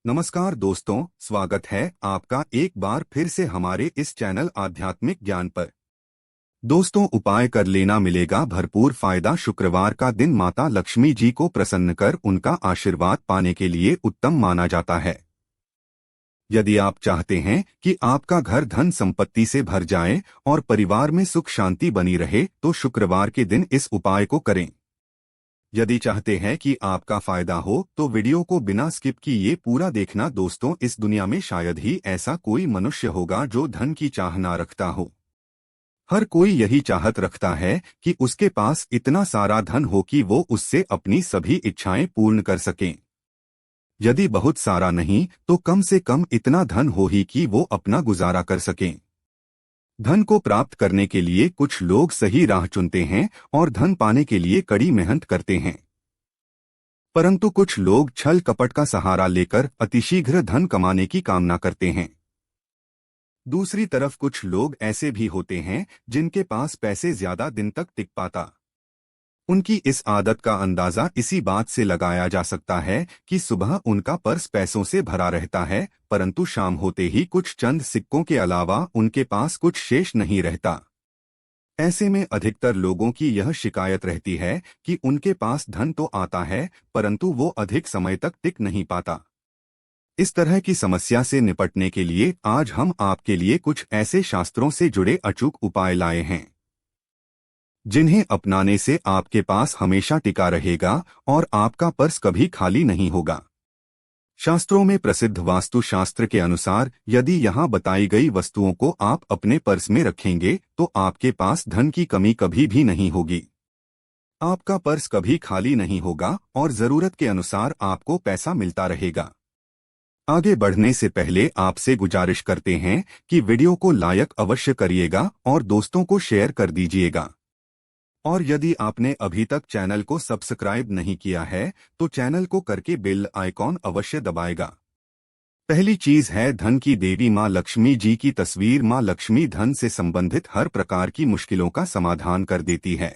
नमस्कार दोस्तों, स्वागत है आपका एक बार फिर से हमारे इस चैनल आध्यात्मिक ज्ञान पर। दोस्तों, उपाय कर लेना, मिलेगा भरपूर फायदा। शुक्रवार का दिन माता लक्ष्मी जी को प्रसन्न कर उनका आशीर्वाद पाने के लिए उत्तम माना जाता है। यदि आप चाहते हैं कि आपका घर धन संपत्ति से भर जाए और परिवार में सुख शांति बनी रहे, तो शुक्रवार के दिन इस उपाय को करें। यदि चाहते हैं कि आपका फायदा हो तो वीडियो को बिना स्किप किए पूरा देखना। दोस्तों, इस दुनिया में शायद ही ऐसा कोई मनुष्य होगा जो धन की चाह ना रखता हो। हर कोई यही चाहत रखता है कि उसके पास इतना सारा धन हो कि वो उससे अपनी सभी इच्छाएं पूर्ण कर सकें। यदि बहुत सारा नहीं तो कम से कम इतना धन हो ही कि वो अपना गुजारा कर सकें। धन को प्राप्त करने के लिए कुछ लोग सही राह चुनते हैं और धन पाने के लिए कड़ी मेहनत करते हैं, परंतु कुछ लोग छल कपट का सहारा लेकर अतिशीघ्र धन कमाने की कामना करते हैं। दूसरी तरफ कुछ लोग ऐसे भी होते हैं जिनके पास पैसे ज्यादा दिन तक टिक पाता। उनकी इस आदत का अंदाजा इसी बात से लगाया जा सकता है कि सुबह उनका पर्स पैसों से भरा रहता है, परंतु शाम होते ही कुछ चंद सिक्कों के अलावा उनके पास कुछ शेष नहीं रहता। ऐसे में अधिकतर लोगों की यह शिकायत रहती है कि उनके पास धन तो आता है, परंतु वो अधिक समय तक टिक नहीं पाता। इस तरह की समस्या से निपटने के लिए आज हम आपके लिए कुछ ऐसे शास्त्रों से जुड़े अचूक उपाय लाए हैं, जिन्हें अपनाने से आपके पास हमेशा टिका रहेगा और आपका पर्स कभी खाली नहीं होगा। शास्त्रों में प्रसिद्ध वास्तु शास्त्र के अनुसार यदि यहाँ बताई गई वस्तुओं को आप अपने पर्स में रखेंगे तो आपके पास धन की कमी कभी भी नहीं होगी। आपका पर्स कभी खाली नहीं होगा और जरूरत के अनुसार आपको पैसा मिलता रहेगा। आगे बढ़ने से पहले आपसे गुजारिश करते हैं कि वीडियो को लाइक अवश्य करिएगा और दोस्तों को शेयर कर दीजिएगा। और यदि आपने अभी तक चैनल को सब्सक्राइब नहीं किया है तो चैनल को करके बेल आइकॉन अवश्य दबाएगा। पहली चीज है धन की देवी मां लक्ष्मी जी की तस्वीर। मां लक्ष्मी धन से संबंधित हर प्रकार की मुश्किलों का समाधान कर देती है।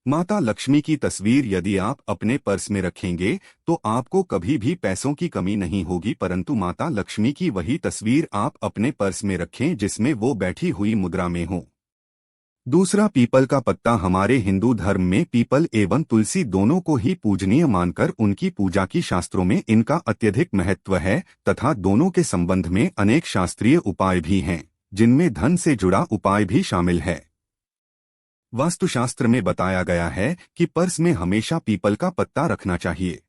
माता लक्ष्मी की तस्वीर यदि आप अपने पर्स में रखेंगे तो आपको कभी भी पैसों की कमी नहीं होगी, परंतु माता लक्ष्मी की वही तस्वीर आप अपने पर्स में रखें जिसमें वो बैठी हुई मुद्रा में हो। दूसरा, पीपल का पत्ता। हमारे हिंदू धर्म में पीपल एवं तुलसी दोनों को ही पूजनीय मानकर उनकी पूजा की शास्त्रों में इनका अत्यधिक महत्व है तथा दोनों के संबंध में अनेक शास्त्रीय उपाय भी हैं, जिनमें धन से जुड़ा उपाय भी शामिल है। वास्तुशास्त्र में बताया गया है कि पर्स में हमेशा पीपल का पत्ता रखना चाहिए।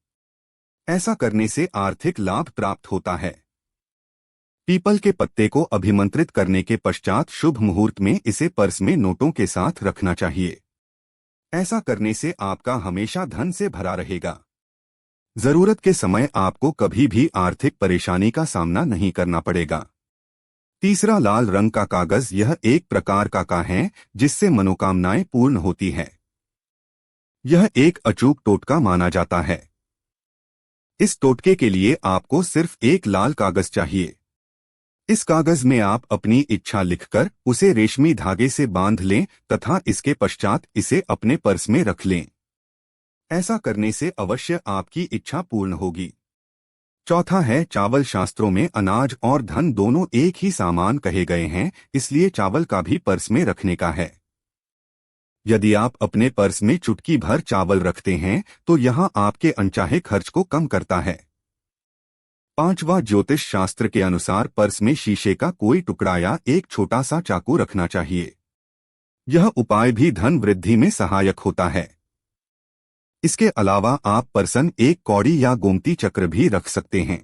ऐसा करने से आर्थिक लाभ प्राप्त होता है। पीपल के पत्ते को अभिमंत्रित करने के पश्चात शुभ मुहूर्त में इसे पर्स में नोटों के साथ रखना चाहिए। ऐसा करने से आपका हमेशा धन से भरा रहेगा। जरूरत के समय आपको कभी भी आर्थिक परेशानी का सामना नहीं करना पड़ेगा। तीसरा, लाल रंग का कागज। यह एक प्रकार का है जिससे मनोकामनाएं पूर्ण होती है। यह एक अचूक टोटका माना जाता है। इस टोटके के लिए आपको सिर्फ एक लाल कागज चाहिए। इस कागज में आप अपनी इच्छा लिखकर उसे रेशमी धागे से बांध लें तथा इसके पश्चात इसे अपने पर्स में रख लें। ऐसा करने से अवश्य आपकी इच्छा पूर्ण होगी। चौथा है चावल। शास्त्रों में अनाज और धन दोनों एक ही सामान कहे गए हैं, इसलिए चावल का भी पर्स में रखने का है। यदि आप अपने पर्स में चुटकी भर चावल रखते हैं तो यह आपके अनचाहे खर्च को कम करता है। पांचवा, ज्योतिष शास्त्र के अनुसार पर्स में शीशे का कोई टुकड़ा या एक छोटा सा चाकू रखना चाहिए। यह उपाय भी धन वृद्धि में सहायक होता है। इसके अलावा आप पर्सन एक कौड़ी या गोमती चक्र भी रख सकते हैं।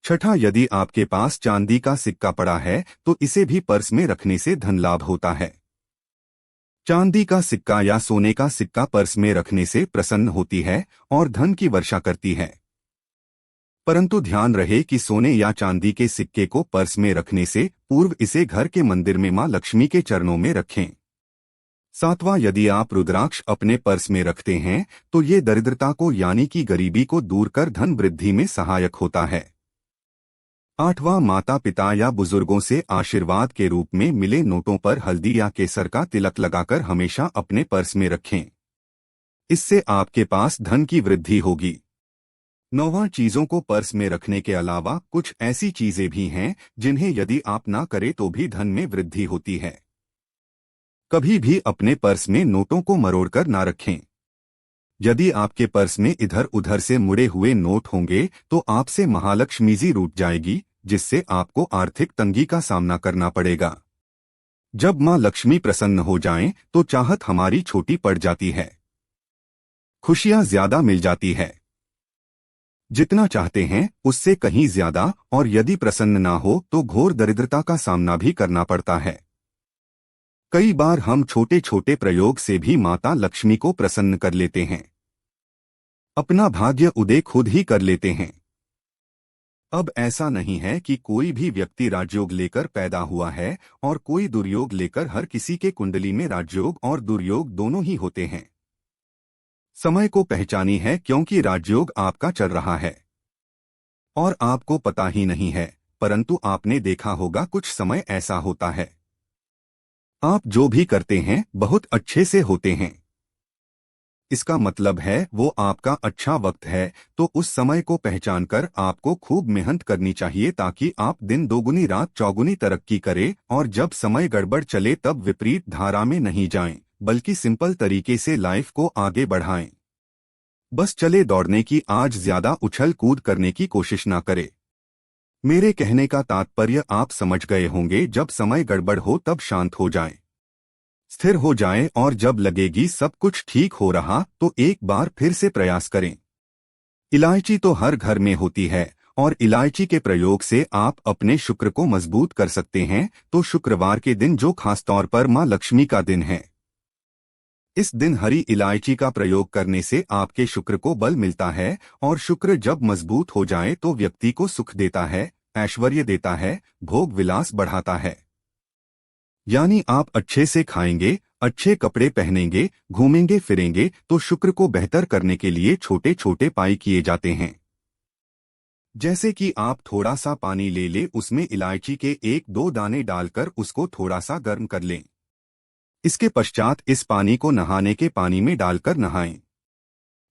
छठा, यदि आपके पास चांदी का सिक्का पड़ा है तो इसे भी पर्स में रखने से धन लाभ होता है। चांदी का सिक्का या सोने का सिक्का पर्स में रखने से प्रसन्न होती है और धन की वर्षा करती है, परंतु ध्यान रहे कि सोने या चांदी के सिक्के को पर्स में रखने से पूर्व इसे घर के मंदिर में मां लक्ष्मी के चरणों में रखें। सातवां, यदि आप रुद्राक्ष अपने पर्स में रखते हैं तो ये दरिद्रता को यानी कि गरीबी को दूर कर धन वृद्धि में सहायक होता है। आठवां, माता पिता या बुजुर्गों से आशीर्वाद के रूप में मिले नोटों पर हल्दी या केसर का तिलक लगाकर हमेशा अपने पर्स में रखें। इससे आपके पास धन की वृद्धि होगी। 9वां, चीजों को पर्स में रखने के अलावा कुछ ऐसी चीजें भी हैं जिन्हें यदि आप ना करें तो भी धन में वृद्धि होती है। कभी भी अपने पर्स में नोटों को मरोड़कर ना रखें। यदि आपके पर्स में इधर उधर से मुड़े हुए नोट होंगे तो आपसे महालक्ष्मी जी रूठ जाएगी, जिससे आपको आर्थिक तंगी का सामना करना पड़ेगा। जब मां लक्ष्मी प्रसन्न हो जाएं तो चाहत हमारी छोटी पड़ जाती है, खुशियां ज्यादा मिल जाती है। जितना चाहते हैं उससे कहीं ज्यादा, और यदि प्रसन्न ना हो तो घोर दरिद्रता का सामना भी करना पड़ता है। कई बार हम छोटे छोटे प्रयोग से भी माता लक्ष्मी को प्रसन्न कर लेते हैं, अपना भाग्य उदय खुद ही कर लेते हैं। अब ऐसा नहीं है कि कोई भी व्यक्ति राजयोग लेकर पैदा हुआ है और कोई दुर्योग लेकर। हर किसी के कुंडली में राजयोग और दुर्योग दोनों ही होते हैं। समय को पहचानी है क्योंकि राजयोग आपका चल रहा है और आपको पता ही नहीं है, परंतु आपने देखा होगा कुछ समय ऐसा होता है आप जो भी करते हैं बहुत अच्छे से होते हैं। इसका मतलब है वो आपका अच्छा वक्त है, तो उस समय को पहचानकर आपको खूब मेहनत करनी चाहिए ताकि आप दिन दोगुनी रात चौगुनी तरक्की करें, और जब समय गड़बड़ चले तब विपरीत धारा में नहीं जाएं, बल्कि सिंपल तरीके से लाइफ को आगे बढ़ाएं। बस चले दौड़ने की, आज ज्यादा उछल कूद करने की कोशिश ना करें। मेरे कहने का तात्पर्य आप समझ गए होंगे। जब समय गड़बड़ हो तब शांत हो जाएं, स्थिर हो जाएं, और जब लगेगी सब कुछ ठीक हो रहा तो एक बार फिर से प्रयास करें। इलायची तो हर घर में होती है और इलायची के प्रयोग से आप अपने शुक्र को मजबूत कर सकते हैं। तो शुक्रवार के दिन, जो खासतौर पर मां लक्ष्मी का दिन है, इस दिन हरी इलायची का प्रयोग करने से आपके शुक्र को बल मिलता है, और शुक्र जब मजबूत हो जाए तो व्यक्ति को सुख देता है, ऐश्वर्य देता है, भोग विलास बढ़ाता है। यानी आप अच्छे से खाएंगे, अच्छे कपड़े पहनेंगे, घूमेंगे फिरेंगे, तो शुक्र को बेहतर करने के लिए छोटे छोटे उपाय किए जाते हैं। जैसे कि आप थोड़ा सा पानी ले ले, उसमें इलायची के 1-2 दाने डालकर उसको थोड़ा सा गर्म कर लें। इसके पश्चात इस पानी को नहाने के पानी में डालकर नहाएं।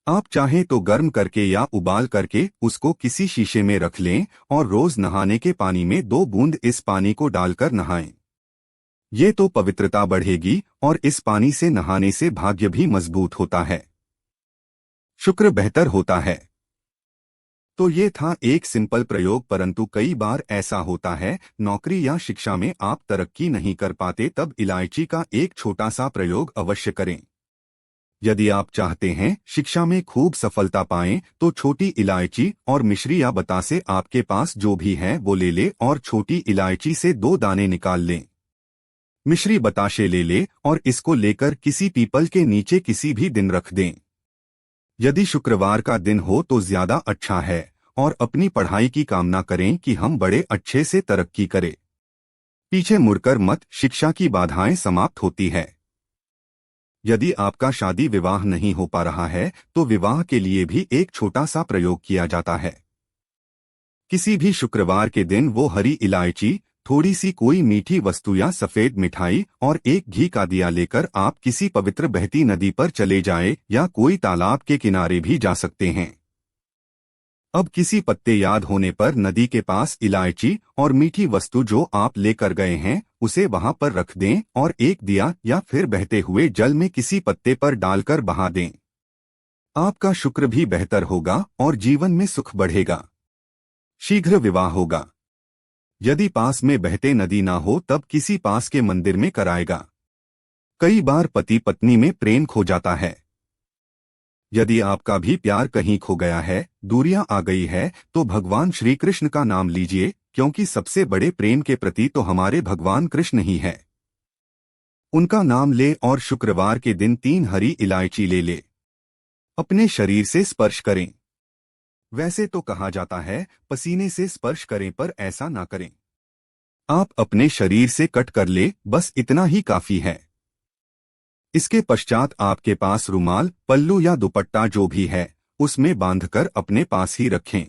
आप चाहें तो गर्म करके या उबाल करके उसको किसी शीशे में रख लें और रोज नहाने के पानी में 2 बूंद इस पानी को डालकर नहाएं। ये तो पवित्रता बढ़ेगी और इस पानी से नहाने से भाग्य भी मजबूत होता है, शुक्र बेहतर होता है। तो ये था एक सिंपल प्रयोग, परंतु कई बार ऐसा होता है नौकरी या शिक्षा में आप तरक्की नहीं कर पाते, तब इलायची का एक छोटा सा प्रयोग अवश्य करें। यदि आप चाहते हैं शिक्षा में खूब सफलता पाएं तो छोटी इलायची और मिश्री या बतासे आपके पास जो भी है वो ले ले और छोटी इलायची से 2 दाने निकाल लें। मिश्री बताशे ले ले और इसको लेकर किसी पीपल के नीचे किसी भी दिन रख दें। यदि शुक्रवार का दिन हो तो ज्यादा अच्छा है, और अपनी पढ़ाई की कामना करें कि हम बड़े अच्छे से तरक्की करें। पीछे मुड़कर मत, शिक्षा की बाधाएं समाप्त होती है। यदि आपका शादी विवाह नहीं हो पा रहा है तो विवाह के लिए भी एक छोटा सा प्रयोग किया जाता है। किसी भी शुक्रवार के दिन वो हरी इलायची, थोड़ी सी कोई मीठी वस्तु या सफेद मिठाई और एक घी का दिया लेकर आप किसी पवित्र बहती नदी पर चले जाएं या कोई तालाब के किनारे भी जा सकते हैं। अब किसी पत्ते याद होने पर नदी के पास इलायची और मीठी वस्तु जो आप लेकर गए हैं उसे वहां पर रख दें और एक दिया या फिर बहते हुए जल में किसी पत्ते पर डालकर बहा दें। आपका शुक्र भी बेहतर होगा और जीवन में सुख बढ़ेगा, शीघ्र विवाह होगा। यदि पास में बहते नदी ना हो तब किसी पास के मंदिर में कराएगा। कई बार पति पत्नी में प्रेम खो जाता है। यदि आपका भी प्यार कहीं खो गया है, दूरियां आ गई है, तो भगवान श्री कृष्ण का नाम लीजिए, क्योंकि सबसे बड़े प्रेम के प्रति तो हमारे भगवान कृष्ण ही है। उनका नाम ले और शुक्रवार के दिन 3 हरी इलायची ले ले, अपने शरीर से स्पर्श करें। वैसे तो कहा जाता है पसीने से स्पर्श करें, पर ऐसा ना करें। आप अपने शरीर से कट कर ले, बस इतना ही काफी है। इसके पश्चात आपके पास रुमाल, पल्लू या दुपट्टा जो भी है उसमें बांधकर अपने पास ही रखें।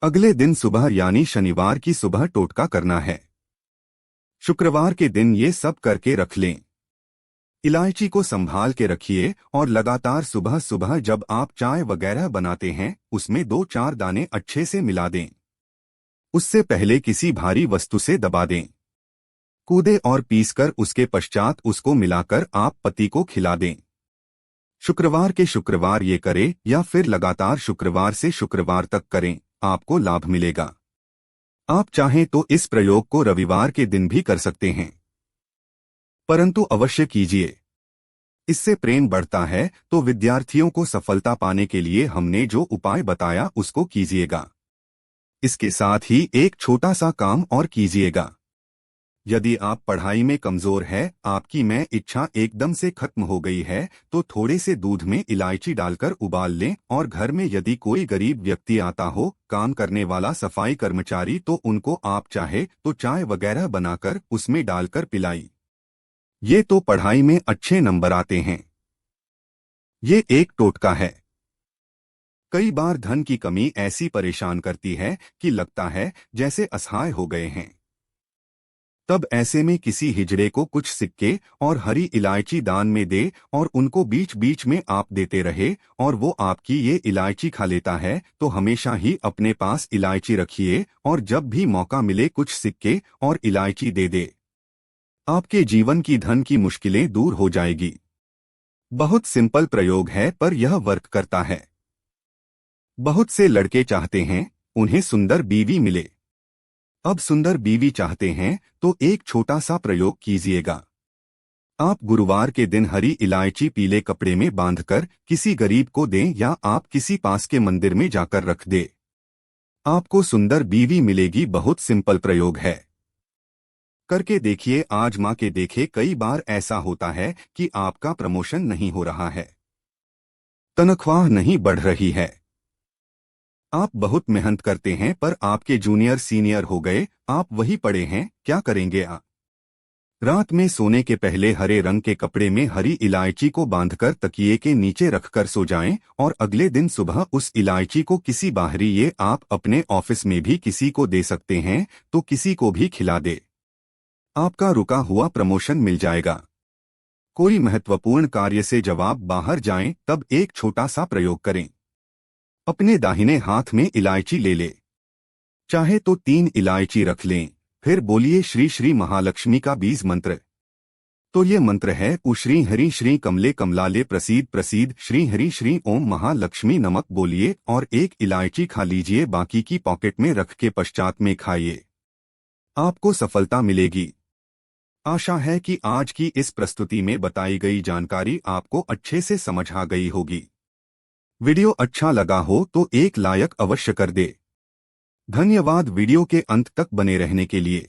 अगले दिन सुबह यानी शनिवार की सुबह टोटका करना है। शुक्रवार के दिन ये सब करके रख लें। इलायची को संभाल के रखिए और लगातार सुबह सुबह जब आप चाय वगैरह बनाते हैं उसमें 2-4 दाने अच्छे से मिला दें। उससे पहले किसी भारी वस्तु से दबा दें। कूदे और पीसकर उसके पश्चात उसको मिलाकर आप पति को खिला दें। शुक्रवार के शुक्रवार ये करें या फिर लगातार शुक्रवार से शुक्रवार तक करें, आपको लाभ मिलेगा। आप चाहें तो इस प्रयोग को रविवार के दिन भी कर सकते हैं, परंतु अवश्य कीजिए। इससे प्रेम बढ़ता है, तो विद्यार्थियों को सफलता पाने के लिए हमने जो उपाय बताया उसको कीजिएगा। इसके साथ ही एक छोटा सा काम और कीजिएगा। यदि आप पढ़ाई में कमजोर है, आपकी मैं इच्छा एकदम से खत्म हो गई है, तो थोड़े से दूध में इलायची डालकर उबाल लें और घर में यदि कोई गरीब व्यक्ति आता हो, काम करने वाला सफाई कर्मचारी, तो उनको आप चाहे तो चाय वगैरह बनाकर उसमें डालकर पिलाई। ये तो पढ़ाई में अच्छे नंबर आते हैं। ये एक टोटका है। कई बार धन की कमी ऐसी परेशान करती है कि लगता है जैसे असहाय हो गए हैं। तब ऐसे में किसी हिजड़े को कुछ सिक्के और हरी इलायची दान में दे और उनको बीच बीच में आप देते रहे और वो आपकी ये इलायची खा लेता है, तो हमेशा ही अपने पास इलायची रखिए और जब भी मौका मिले कुछ सिक्के और इलायची दे दे। आपके जीवन की धन की मुश्किलें दूर हो जाएगी। बहुत सिंपल प्रयोग है पर यह वर्क करता है। बहुत से लड़के चाहते हैं उन्हें सुंदर बीवी मिले। अब सुंदर बीवी चाहते हैं तो एक छोटा सा प्रयोग कीजिएगा। आप गुरुवार के दिन हरी इलायची पीले कपड़े में बांधकर किसी गरीब को दें या आप किसी पास के मंदिर में जाकर रख दे। आपको सुंदर बीवी मिलेगी। बहुत सिंपल प्रयोग है, करके देखिए, आजमा के देखे। कई बार ऐसा होता है कि आपका प्रमोशन नहीं हो रहा है, तनख्वाह नहीं बढ़ रही है, आप बहुत मेहनत करते हैं पर आपके जूनियर सीनियर हो गए, आप वही पड़े हैं, क्या करेंगे आप? रात में सोने के पहले हरे रंग के कपड़े में हरी इलायची को बांधकर तकिए के नीचे रखकर सो जाएं और अगले दिन सुबह उस इलायची को किसी बाहरी, ये आप अपने ऑफिस में भी किसी को दे सकते हैं, तो किसी को भी खिला दे। आपका रुका हुआ प्रमोशन मिल जाएगा। कोई महत्वपूर्ण कार्य से जब आप बाहर जाएं तब एक छोटा सा प्रयोग करें। अपने दाहिने हाथ में इलायची ले ले, चाहे तो 3 इलायची रख लें, फिर बोलिए श्री श्री महालक्ष्मी का बीज मंत्र। तो ये मंत्र है उ श्री हरि श्री कमले कमलाले प्रसीद प्रसीद श्री हरि श्री ओम महालक्ष्मी नमक। बोलिए और एक इलायची खा लीजिए, बाकी की पॉकेट में रख के पश्चात में खाइए। आपको सफलता मिलेगी। आशा है कि आज की इस प्रस्तुति में बताई गई जानकारी आपको अच्छे से समझ आ गई होगी। वीडियो अच्छा लगा हो तो एक लाइक अवश्य कर दे। धन्यवाद वीडियो के अंत तक बने रहने के लिए।